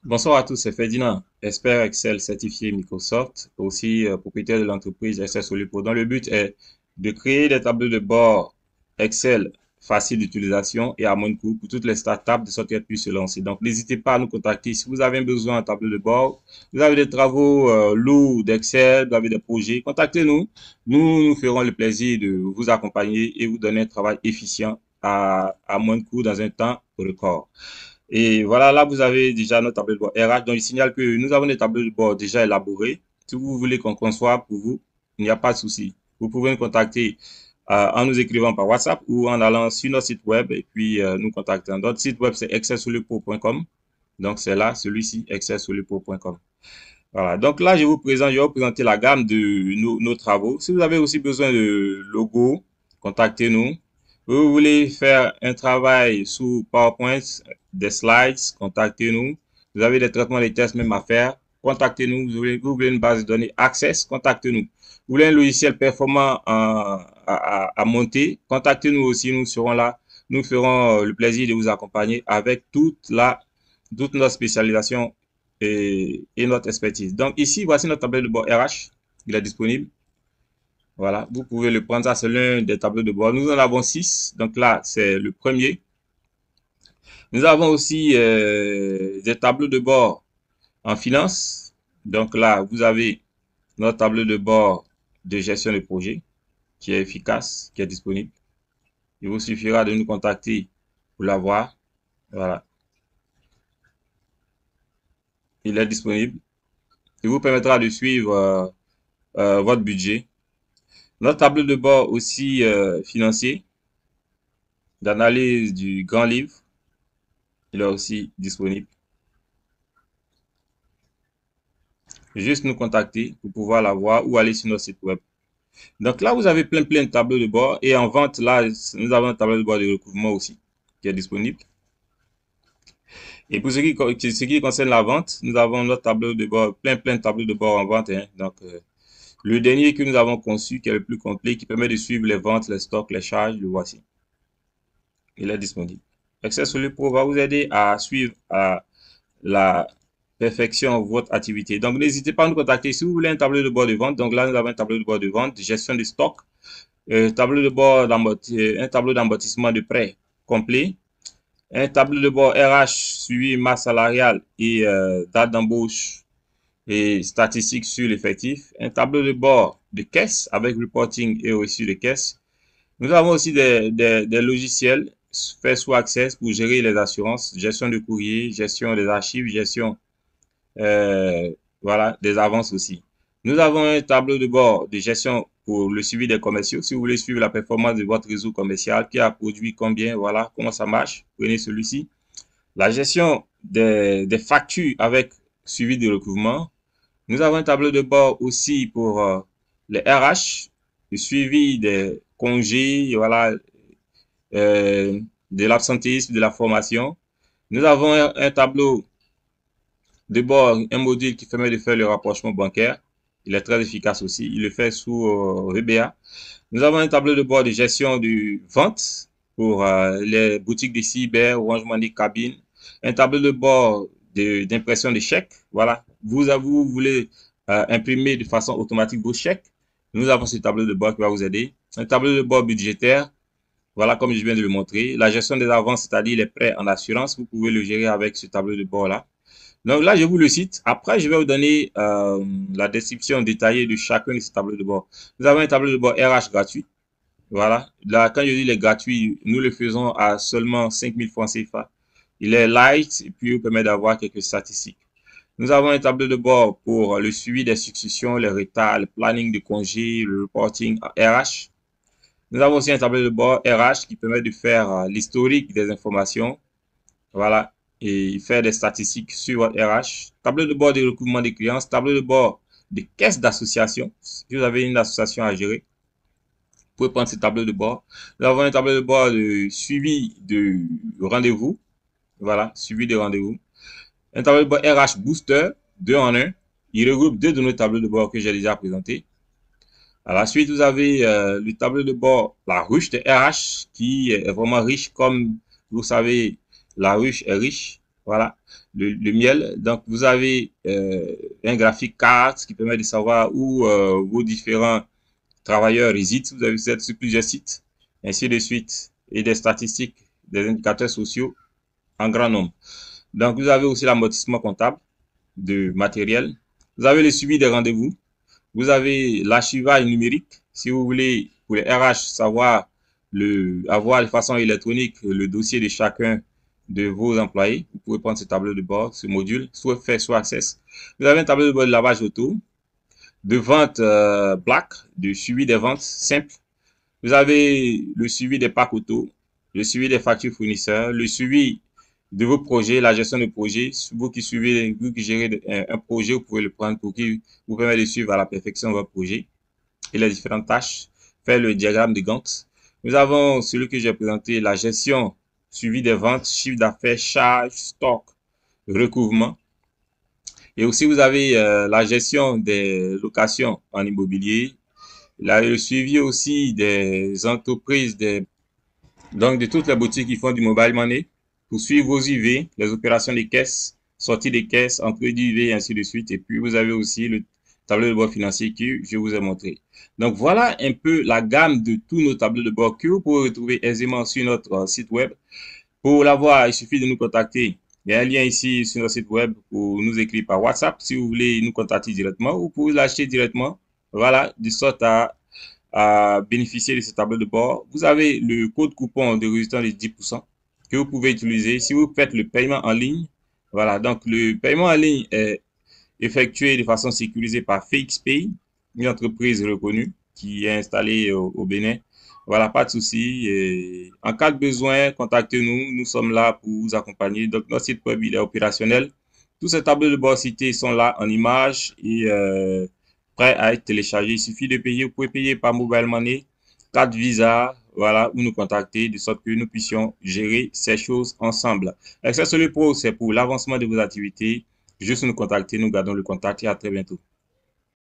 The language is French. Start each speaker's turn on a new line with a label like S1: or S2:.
S1: Bonsoir à tous, c'est Ferdinand, expert Excel certifié Microsoft, aussi propriétaire de l'entreprise Excel Solipo, dont le but est de créer des tableaux de bord Excel faciles d'utilisation et à moins de coût pour toutes les startups de sorte qu'elles puissent se lancer. Donc, n'hésitez pas à nous contacter si vous avez besoin d'un tableau de bord, vous avez des travaux lourds d'Excel, vous avez des projets, contactez-nous. Nous ferons le plaisir de vous accompagner et vous donner un travail efficient à moins de coût dans un temps record. Et voilà, là, vous avez déjà notre tableau de bord RH. Donc, il signale que nous avons des tableaux de bord déjà élaborés. Si vous voulez qu'on conçoive pour vous, il n'y a pas de souci. Vous pouvez nous contacter en nous écrivant par WhatsApp ou en allant sur notre site web et puis nous contacter. Notre site web, c'est excelsolupro.com. Donc, c'est là, celui-ci, excelsolupro.com. Voilà. Donc, là, je vais vous présenter la gamme de nos travaux. Si vous avez aussi besoin de logo, contactez-nous. Vous voulez faire un travail sous PowerPoint, des slides, contactez-nous. Vous avez des traitements des tests même à faire, contactez-nous. Vous voulez une base de données Access, contactez-nous. Vous voulez un logiciel performant à monter, contactez-nous aussi, nous serons là. Nous ferons le plaisir de vous accompagner avec toute notre spécialisation et notre expertise. Donc ici, voici notre tableau de bord RH. Il est disponible. Voilà, vous pouvez le prendre. Ça, c'est l'un des tableaux de bord. Nous en avons 6. Donc là, c'est le premier. Nous avons aussi des tableaux de bord en finance. Donc là, vous avez notre tableau de bord de gestion de projet qui est efficace, qui est disponible. Il vous suffira de nous contacter pour l'avoir. Voilà, il est disponible. Il vous permettra de suivre votre budget. Notre tableau de bord aussi financier d'analyse du grand livre, il est aussi disponible. Juste nous contacter pour pouvoir l'avoir ou aller sur notre site web. Donc là, vous avez plein de tableaux de bord et en vente, là, nous avons un tableau de bord de recouvrement aussi qui est disponible. Et pour ce qui concerne la vente, nous avons notre tableau de bord, plein de tableaux de bord en vente. Hein. Donc, le dernier que nous avons conçu, qui est le plus complet, qui permet de suivre les ventes, les stocks, les charges, le voici. Il est disponible. Access Solid Pro va vous aider à suivre la perfection votre activité. Donc, n'hésitez pas à nous contacter si vous voulez un tableau de bord de vente. Donc là, nous avons un tableau de bord de vente, gestion de stock, tableau de bord un tableau d'amortissement de prêt complet, un tableau de bord RH suivi masse salariale et date d'embauche et statistiques sur l'effectif, un tableau de bord de caisse avec reporting et reçu de caisse. Nous avons aussi des logiciels faits sous Access pour gérer les assurances, gestion de courrier, gestion des archives, gestion voilà, des avances aussi. Nous avons un tableau de bord de gestion pour le suivi des commerciaux. Si vous voulez suivre la performance de votre réseau commercial, qui a produit combien, voilà, comment ça marche, prenez celui-ci. La gestion des factures avec suivi de recouvrement. Nous avons un tableau de bord aussi pour les RH, le suivi des congés, voilà, de l'absentéisme, de la formation. Nous avons un tableau de bord, un module qui permet de faire le rapprochement bancaire. Il est très efficace aussi. Il le fait sous VBA. Nous avons un tableau de bord de gestion de vente pour les boutiques de cyber, Orange Money, Cabine. Un tableau de bord d'impression de chèques. Voilà. Vous voulez imprimer de façon automatique vos chèques. Nous avons ce tableau de bord qui va vous aider. Un tableau de bord budgétaire. Voilà, comme je viens de le montrer. La gestion des avances, c'est-à-dire les prêts en assurance. Vous pouvez le gérer avec ce tableau de bord-là. Donc là, je vous le cite. Après, je vais vous donner la description détaillée de chacun de ces tableaux de bord. Nous avons un tableau de bord RH gratuit. Voilà. Là, quand je dis les gratuits, nous le faisons à seulement 5 000 francs CFA. Il est light et puis il permet d'avoir quelques statistiques. Nous avons un tableau de bord pour le suivi des successions, les retards, le planning de congés, le reporting RH. Nous avons aussi un tableau de bord RH qui permet de faire l'historique des informations. Voilà. Et faire des statistiques sur votre RH. Tableau de bord de recouvrement des clients. Tableau de bord de caisse d'association. Si vous avez une association à gérer, vous pouvez prendre ce tableau de bord. Nous avons un tableau de bord de suivi de rendez-vous. Voilà, suivi de rendez-vous. Un tableau de bord RH Booster, 2 en 1. Il regroupe deux de nos tableaux de bord que j'ai déjà présentés. À la suite, vous avez le tableau de bord, la ruche de RH, qui est vraiment riche, comme vous savez, la ruche est riche. voilà, le miel. Donc, vous avez un graphique carte qui permet de savoir où vos différents travailleurs résident. Vous êtes sur plusieurs sites, ainsi de suite, et des statistiques, des indicateurs sociaux en grand nombre. Donc, vous avez aussi l'amortissement comptable de matériel. Vous avez le suivi des rendez-vous. Vous avez l'archivage numérique. Si vous voulez, pour les RH, savoir avoir de façon électronique le dossier de chacun de vos employés, vous pouvez prendre ce tableau de bord, ce module, soit fait, soit access. Vous avez un tableau de bord de lavage auto, de vente black, de suivi des ventes simples. Vous avez le suivi des packs auto, le suivi des factures fournisseurs, le suivi de vos projets, la gestion de projets. Vous qui suivez, vous qui gérez un projet, vous pouvez le prendre pour qui vous permet de suivre à la perfection votre projet et les différentes tâches. Faire le diagramme de Gantt. Nous avons celui que j'ai présenté, la gestion, suivi des ventes, chiffre d'affaires, charges, stock, recouvrement. Et aussi, vous avez la gestion des locations en immobilier, le suivi aussi des entreprises, donc de toutes les boutiques qui font du mobile money, pour suivre vos UV, les opérations des caisses, sortie des caisses, entrée d'UV et ainsi de suite. Et puis, vous avez aussi le tableau de bord financier que je vous ai montré. Donc, voilà un peu la gamme de tous nos tableaux de bord que vous pouvez retrouver aisément sur notre site web. Pour l'avoir, il suffit de nous contacter. Il y a un lien ici sur notre site web pour nous écrire par WhatsApp si vous voulez nous contacter directement ou pour l'acheter directement. Voilà, de sorte à bénéficier de ce tableau de bord. Vous avez le code coupon de résistance de 10% que vous pouvez utiliser si vous faites le paiement en ligne. Voilà, donc le paiement en ligne est effectué de façon sécurisée par FakePay, une entreprise reconnue qui est installée au Bénin. Voilà, pas de souci. Et en cas de besoin, contactez-nous. Nous sommes là pour vous accompagner. Donc, notre site web, il est opérationnel. Tous ces tableaux de bord cités sont là en images et prêts à être téléchargés. Il suffit de payer. Vous pouvez payer par Mobile Money, carte Visa, voilà, ou nous contacter de sorte que nous puissions gérer ces choses ensemble. Access Pro, c'est pour l'avancement de vos activités. Juste nous contacter, nous gardons le contact et à très bientôt.